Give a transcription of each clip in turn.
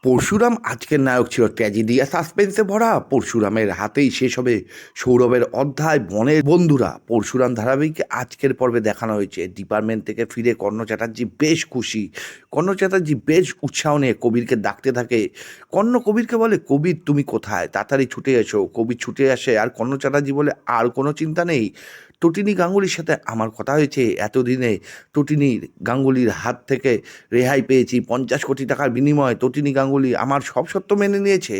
পরশুরাম আজকের নায়ক ছিল ট্র্যাজেডি আর সাসপেন্সে ভরা। পরশুরামের হাতেই শেষ হবে সৌরভের অধ্যায় বনের বন্ধুরা। পরশুরাম ধারাবাহিকে আজকের পর্বে দেখানো হয়েছে ডিপার্টমেন্ট থেকে ফিরে কর্ণ চ্যাটার্জি বেশ খুশি। কর্ণ চ্যাটার্জি বেশ উৎসাহ নিয়ে কবিরকে ডাকতে থাকে। কর্ণ কবিরকে বলে, কবির তুমি কোথায়, তাড়াতাড়ি ছুটে এসো। কবির ছুটে আসে আর কর্ণ চ্যাটার্জি বলে, আর কোনো চিন্তা নেই, তটিনী গাঙ্গুলির সাথে আমার কথা হয়েছে। এতদিনে তটিনী গাঙ্গুলির হাত থেকে রেহাই পেয়েছি 50 কোটি টাকার বিনিময়ে। তটিনী গাঙ্গুলি আমার সব সত্য মেনে নিয়েছে।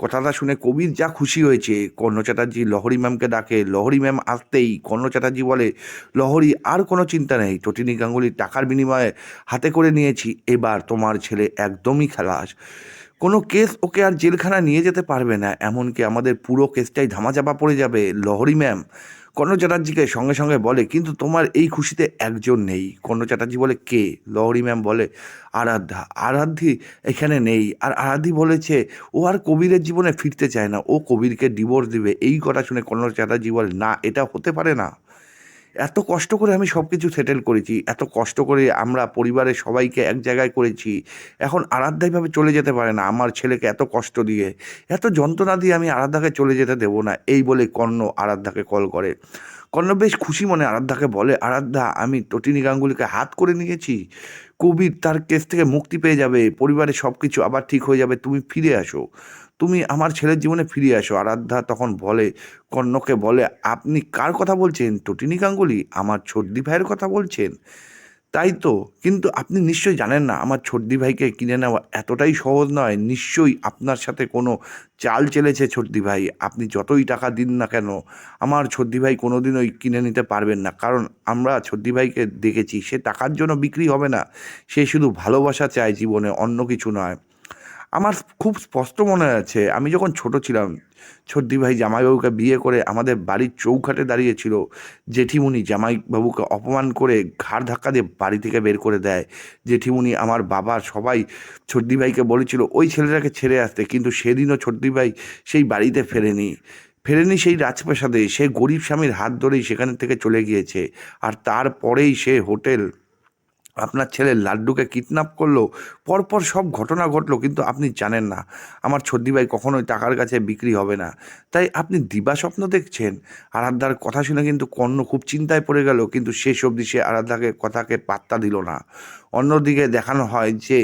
কথাটা শুনে কবির যা খুশি হয়েছে। কর্ণ চ্যাটার্জি লহরী ম্যামকে ডাকে। লহরী ম্যাম আসতেই কর্ণ চ্যাটার্জি বলে, লহরী আর কোনো চিন্তা নেই, তটিনী গাঙ্গুলির টাকার বিনিময়ে হাতে করে নিয়েছি। এবার তোমার ছেলে একদমই খালাস। কোনো কেস ওকে আর জেলখানা নিয়ে যেতে পারবে না, এমনকি আমাদের পুরো কেসটাই ধামাচাপা পড়ে যাবে। লহরী ম্যাম কর্ণ চ্যাটার্জিকে সঙ্গে সঙ্গে বলে, কিন্তু তোমার এই খুশিতে একজন নেই। কর্ণ চ্যাটার্জি বলে, কে? লহরী ম্যাম বলে, আরাধ্যা। আরাধ্যি এখানে নেই। আর আরাধ্যি বলেছে ও আর কবিরের জীবনে ফিরতে চায় না, ও কবিরকে ডিভোর্স দিবে। এই কথা শুনে কর্ণ চ্যাটার্জি বলে, না, এটা হতে পারে না। এত কষ্ট করে আমি সব কিছু সেটেল করেছি, এত কষ্ট করে আমরা পরিবারের সবাইকে এক জায়গায় করেছি, এখন আরাধ্যা এইভাবে চলে যেতে পারে না। আমার ছেলেকে এত কষ্ট দিয়ে, এত যন্ত্রণা দিয়ে আমি আরাধ্যাকে চলে যেতে দেবো না। এই বলে কর্ণ আরাধ্যাকে কল করে। কর্ণ বেশ খুশি মনে আরাধ্যাকে বলে, আরাধ্যা, আমি তটিনী গাঙ্গুলিকে হাত করে নিয়েছি। কবির তার কেস থেকে মুক্তি পেয়ে যাবে, পরিবারের সব কিছু আবার ঠিক হয়ে যাবে, তুমি ফিরে আসো, তুমি আমার ছেলের জীবনে ফিরে আসো। আরাধ্যা তখন বলে, কর্ণকে বলে, আপনি কার কথা বলছেন? তটিনী গাঙ্গুলি, আমার ছোটদি ভাইয়ের কথা বলছেন? তাই তো, কিন্তু আপনি নিশ্চয়ই জানেন না আমার ছোটদি ভাইকে কিনে নেওয়া এতটাই সহজ নয়। নিশ্চয়ই আপনার সাথে কোনো চাল চেলেছে ছোটদি ভাই। আপনি যতই টাকা দিন না কেন, আমার ছোটদি ভাই কোনোদিনই কিনে নিতে পারবেন না, কারণ আমরা ছোটদি ভাইকে দেখেছি, সে টাকার জন্য বিক্রি হবে না। সে শুধু ভালোবাসা চায় জীবনে, অন্য কিছু নয়। আমার খুব স্পষ্ট মনে আছে, আমি যখন ছোট ছিলাম, ছোটদি ভাই জামাইবাবুকে বিয়ে করে আমাদের বাড়ির চৌখাটে দাঁড়িয়েছিল। জেঠিমুনি জামাইবাবুকে অপমান করে ঘাড় ধাক্কা দিয়ে বাড়ি থেকে বের করে দেয়। জেঠিমুনি, আমার বাবা, সবাই ছোটদি ভাইকে বলেছিল ওই ছেলেটাকে ছেড়ে আসতে, কিন্তু সেদিনও ছোটদি ভাই সেই বাড়িতে ফেরেনি সেই রাজপ্রাসাদে। সে গরিব স্বামীর হাত ধরেই সেখান থেকে চলে গিয়েছে। আর তারপরেই সে হোটেল, আপনার ছেলে লাড্ডুকে কিডন্যাপ করলো। পরপর সব ঘটনা ঘটলো, কিন্তু আপনি জানেন না আমার ছোটদি ভাই কখনোই টাকার কাছে বিক্রি হবে না। তাই আপনি দিবা স্বপ্ন দেখছেন। আরাধ্যার কথা শুনে কিন্তু কর্ণ খুব চিন্তায় পড়ে গেল, কিন্তু শেষ অবধি সে আরাধ্যাকে কথাকে পাত্তা দিল না। অন্যদিকে দেখানো হয় যে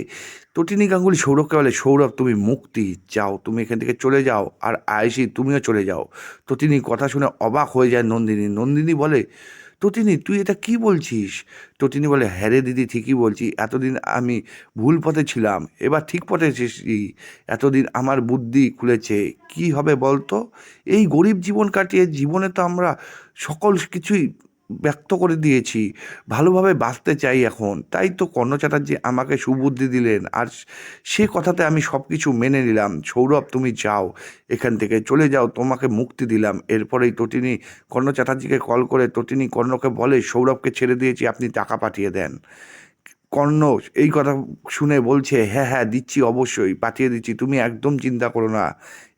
তটিনী গাঙ্গুলি সৌরভকে বলে, সৌরভ তুমি মুক্তি, যাও, তুমি এখান থেকে চলে যাও, আর আয়েশি তুমিও চলে যাও। তটিনী কথা শুনে অবাক হয়ে যায় নন্দিনী। নন্দিনী বলে, তটিনী তুই এটা কি বলছিস? তটিনী বলে, হ্যাঁ রে দিদি, ঠিকই বলছি, এতদিন আমি ভুল পথে ছিলাম, এবার ঠিক পথে এসেছি। এতদিন আমার বুদ্ধি খুলেছে। কি হবে বলতো? এই গরিব জীবন কাটিয়ে জীবনে তো আমরা সকল কিছুই ব্যক্ত করে দিয়েছি, ভালোভাবে বাঁচতে চাই এখন। তাই তো কর্ণ চ্যাটার্জি আমাকে সুবুদ্ধি দিলেন, আর সে কথাতে আমি সব কিছু মেনে নিলাম। সৌরভ তুমি যাও, এখান থেকে চলে যাও, তোমাকে মুক্তি দিলাম। এরপরেই তটিনী কর্ণ চ্যাটার্জিকে কল করে তটিনী কর্ণকে বলে, সৌরভকে ছেড়ে দিয়েছি, আপনি টাকা পাঠিয়ে দেন। কর্ণ এই কথা শুনে বলছে, হ্যাঁ হ্যাঁ দিচ্ছি, অবশ্যই পাঠিয়ে দিচ্ছি, তুমি একদম চিন্তা করো না।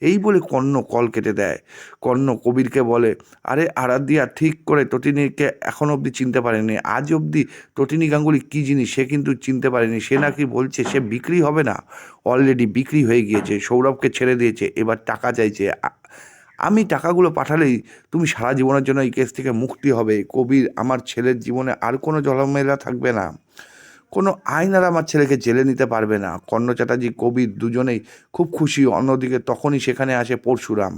এই বলে কর্ণ কল কেটে দেয়। কর্ণ কবিরকে বলে, আরে আরাধ্যা ঠিক করে তটিনীকে এখন অবধি চিনতে পারেনি, আজ অবধি তটিনী গাঙ্গুলি কী জিনিস সে কিন্তু চিনতে পারেনি। সে নাকি বলছে সে বিক্রি হবে না, অলরেডি বিক্রি হয়ে গিয়েছে, সৌরভকে ছেড়ে দিয়েছে, এবার টাকা চাইছে। আমি টাকাগুলো পাঠালেই তুমি সারা জীবনের জন্য এই কেস থেকে মুক্তি হবে। কবির, আমার ছেলের জীবনে আর কোনো ঝামেলা থাকবে না, কোনো আইন আর আমার ছেলেকে জেলে নিতে পারবে না। কর্ণ চ্যাটার্জি কবির দুজনেই খুব খুশি। অন্যদিকে তখনই সেখানে আসে পরশুরাম।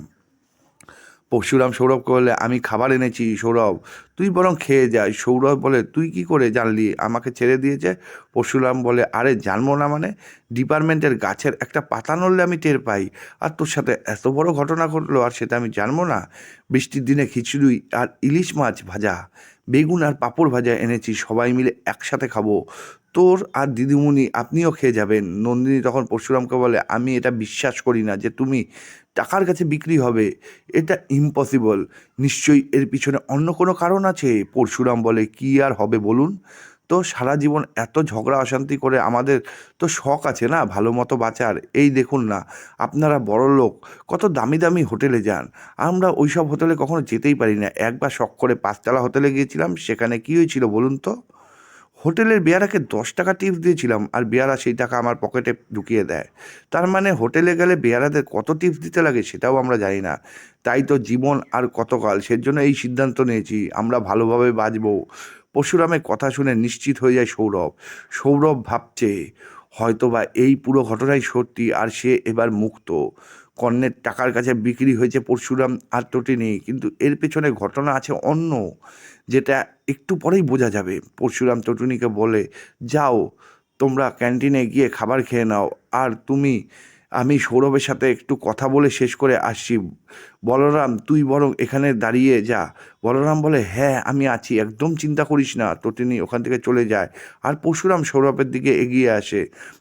পরশুরাম সৌরভকে বলে, আমি খাবার এনেছি সৌরভ, তুই বরং খেয়ে যাই। সৌরভ বলে, তুই কি করে জানলি আমাকে ছেড়ে দিয়েছে? পরশুরাম বলে, আরে জানবো না মানে, ডিপার্টমেন্টের গাছের একটা পাতা নড়লে আমি টের পাই, আর তোর সাথে এত বড় ঘটনা ঘটলো আর সেটা আমি জানবো না? বৃষ্টির দিনে খিচুড়ি আর ইলিশ মাছ ভাজা, বেগুন আর পাঁপড় ভাজা এনেছি, সবাই মিলে একসাথে খাবো, তোর আর দিদিমণি আপনিও খেয়ে যাবেন। নন্দিনী তখন পরশুরামকে বলে, আমি এটা বিশ্বাস করি না যে তুমি টাকার কাছে বিক্রি হবে, এটা ইম্পসিবল, নিশ্চয়ই এর পিছনে অন্য কোনো কারণ আছে। পরশুরাম বলে, কি আর হবে বলুন তো, সারা জীবন এত ঝগড়া অশান্তি করে আমাদের তো শখ আছে না ভালো মতো বাঁচার। এই দেখুন না, আপনারা বড় লোক, কত দামি দামি হোটেলে যান, আমরা ওই সব হোটেলে কখনো যেতেই পারি না। একবার শখ করে 5 তলা হোটেলে গিয়েছিলাম, সেখানে কী হয়েছিল বলুন তো? হোটেলের বেয়ারাকে 10 টাকা টিপস দিয়েছিলাম আর বেয়ারা সেই টাকা আমার পকেটে ঢুকিয়ে দেয়। তার মানে হোটেলে গেলে বেয়ারাদের কত টিপস দিতে লাগে সেটাও আমরা জানি না। তাই তো জীবন আর কতকাল, সেজন্য এই সিদ্ধান্ত নিয়েছি আমরা ভালোভাবে বাঁচবো। পরশুরামের কথা শুনে নিশ্চিত হয়ে যায় সৌরভ। সৌরভ ভাবছে হয়তোবা এই পুরো ঘটনাই সত্যি আর সে এবার মুক্ত। কর্ণের টাকার কাছে বিক্রি হয়েছে পরশুরাম আর টটিনি, কিন্তু এর পেছনে ঘটনা আছে অন্য, যেটা একটু পরেই বোঝা যাবে। পরশুরাম টটুনিকে বলে, যাও তোমরা ক্যান্টিনে গিয়ে খাবার খেয়ে নাও, আর আমি সৌরভের সাথে একটু কথা বলে শেষ করে আসছি। বলরাম তুই বরং এখানে দাঁড়িয়ে যা। বলরাম বলে, হ্যাঁ আমি আছি, একদম চিন্তা করিস না। টটিনি ওখান থেকে চলে যায় আর পরশুরাম সৌরভের দিকে এগিয়ে আসে।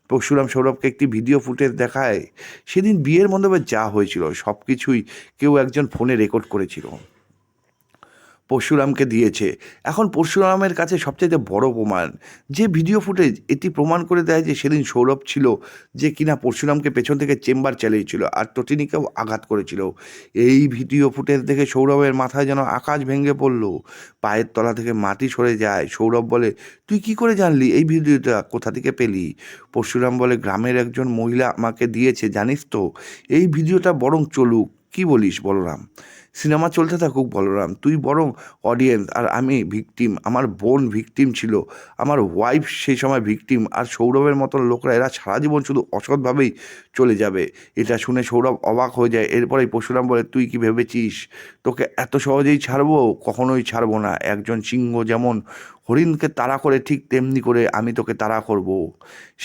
পরশুরাম সৌরভকে একটি ভিডিও ফুটেজ দেখায়। সেদিন বিয়ের মণ্ডপে যা হয়েছিল সব কিছুই কেউ একজন ফোনে রেকর্ড করেছিল, পরশুরামকে দিয়েছে। এখন পরশুরামের কাছে সবচেয়ে বড় প্রমাণ যে ভিডিও ফুটেজ, এটি প্রমাণ করে দেয় যে সেদিন সৌরভ ছিল যে কিনা পরশুরামকে পেছন থেকে চেম্বার চালিয়েছিল আর টটিনিকেও আঘাত করেছিল। এই ভিডিও ফুটেজ দেখে সৌরভের মাথায় যেন আকাশ ভেঙে পড়ল, পায়ের তলা থেকে মাটি সরে যায়। সৌরভ বলে, তুই কি করে জানলি? এই ভিডিওটা কোথা থেকে পেলি? পরশুরাম বলে, গ্রামের একজন মহিলা আমাকে দিয়েছে, জানিস তো। এই ভিডিওটা বরং চলুক, কি বলিস বলরাম? সিনেমা চলতে থাকুক বলরাম, তুই বরং অডিয়েন্স আর আমি ভিকটিম। আমার বোন ভিকটিম ছিল, আমার ওয়াইফ সেই সময় ভিকটিম, আর সৌরভের মতো লোকরা এরা সারা জীবন শুধু অসৎভাবেই চলে যাবে। এটা শুনে সৌরভ অবাক হয়ে যায়। এরপরেই পরশুরাম বলে, তুই কি ভেবেছিস তোকে এত সহজেই ছাড়বো? কখনোই ছাড়বো না। একজন সিংহ যেমন হরিণকে তাড়া করে, ঠিক তেমনি করে আমি তোকে তাড়া করব।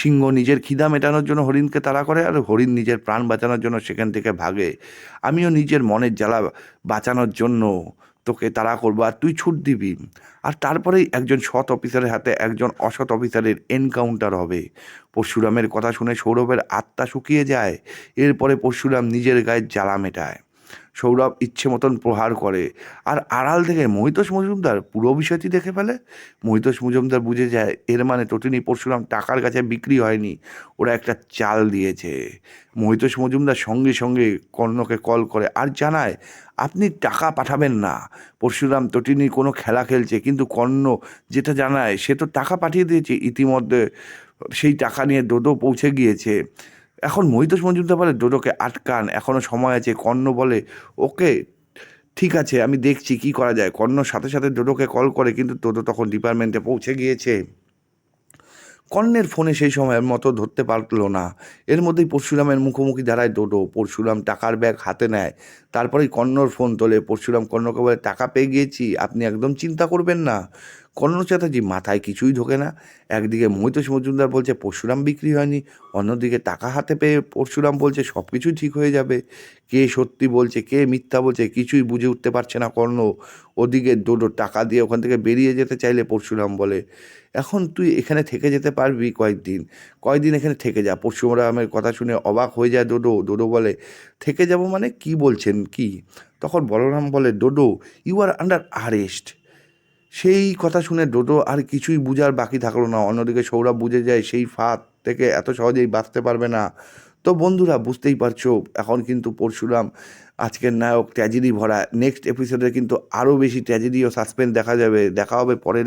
সিংহ নিজের খিদা মেটানোর জন্য হরিণকে তাড়া করে, আর হরিণ নিজের প্রাণ বাঁচানোর জন্য সেখান থেকে ভাগে। আমিও নিজের মনের জ্বালা বাঁচানোর জন্য তোকে তাড়া করবো, আর তুই ছুট দিবি। আর তারপরেই একজন সৎ অফিসারের হাতে একজন অসৎ অফিসারের এনকাউন্টার হবে। পরশুরামের কথা শুনে সৌরভের আত্মা শুকিয়ে যায়। এরপরে পরশুরাম নিজের গায়ে জ্বালা মেটায়। সৌরভ ইচ্ছে মতন প্রহার করে, আর আড়াল থেকে মহিতোষ মজুমদার পুরো বিষয়টি দেখে ফেলে। মহিতোষ মজুমদার বুঝে যায় এর মানে টটিনি পরশুরাম টাকার কাছে বিক্রি হয়নি, ওরা একটা চাল দিয়েছে। মহিতোষ মজুমদার সঙ্গে সঙ্গে কর্ণকে কল করে আর জানায়, আপনি টাকা পাঠাবেন না। পরশুরাম টটিনি কোনো খেলা খেলছে, কিন্তু কর্ণ যেটা জানায় সে তো টাকা পাঠিয়ে দিয়েছে ইতিমধ্যে। সেই টাকা নিয়ে ডোডো পৌঁছে গিয়েছে। এখন মহিতোষ মজুমদার বলে, ডোডোকে আটকান, এখনও সময় আছে। কর্ণ বলে, ওকে ঠিক আছে, আমি দেখছি কি করা যায়। কর্ণ সাথে সাথে ডোডোকে কল করে, কিন্তু ডোডো তখন ডিপার্টমেন্টে পৌঁছে গিয়েছে। কর্ণের ফোনে সেই সময়ের মতো ধরতে পারলো না। এর মধ্যেই পরশুরামের মুখোমুখি দাঁড়ায় ডোডো। পরশুরাম টাকার ব্যাগ হাতে নেয়, তারপরেই কর্ণর ফোন তোলে। পরশুরাম কর্ণকে বলে, টাকা পেয়ে গিয়েছি, আপনি একদম চিন্তা করবেন না। কর্ণ চ্যাটার্জি মাথায় কিছুই ঢোকে না। একদিকে মহিতোষ মজুমদার বলছে পরশুরাম বিক্রি হয়নি, অন্যদিকে টাকা হাতে পেয়ে পরশুরাম বলছে সব কিছুই ঠিক হয়ে যাবে। কে সত্যি বলছে কে মিথ্যা বলছে কিছুই বুঝে উঠতে পারছে না কর্ণ। ওদিকে ডোডো টাকা দিয়ে ওখান থেকে বেরিয়ে যেতে চাইলে পরশুরাম বলে, এখন তুই এখানে থেকে যেতে পারবি কয়েকদিন এখানে থেকে যা। পরশুরামের কথা শুনে অবাক হয়ে যায় ডোডো। ডোডো বলে, থেকে যাব মানে কি বলছেন কি? তখন বলরাম বলে, Dodo you R under arrest. সেই কথা শুনে ডোডো আর কিছুই বুঝার বাকি থাকলো না। অন্যদিকে সৌরভ বুঝে যায় সেই ফাঁদ থেকে এত সহজেই বাঁচতে পারবে না। তো বন্ধুরা বুঝতেই পারছো, এখন কিন্তু পরশুরাম আজকের নায়ক ট্র্যাজেডি ভরা। নেক্সট এপিসোডে কিন্তু আরও বেশি ট্র্যাজেডি ও সাসপেন্স দেখা যাবে। দেখা হবে পরের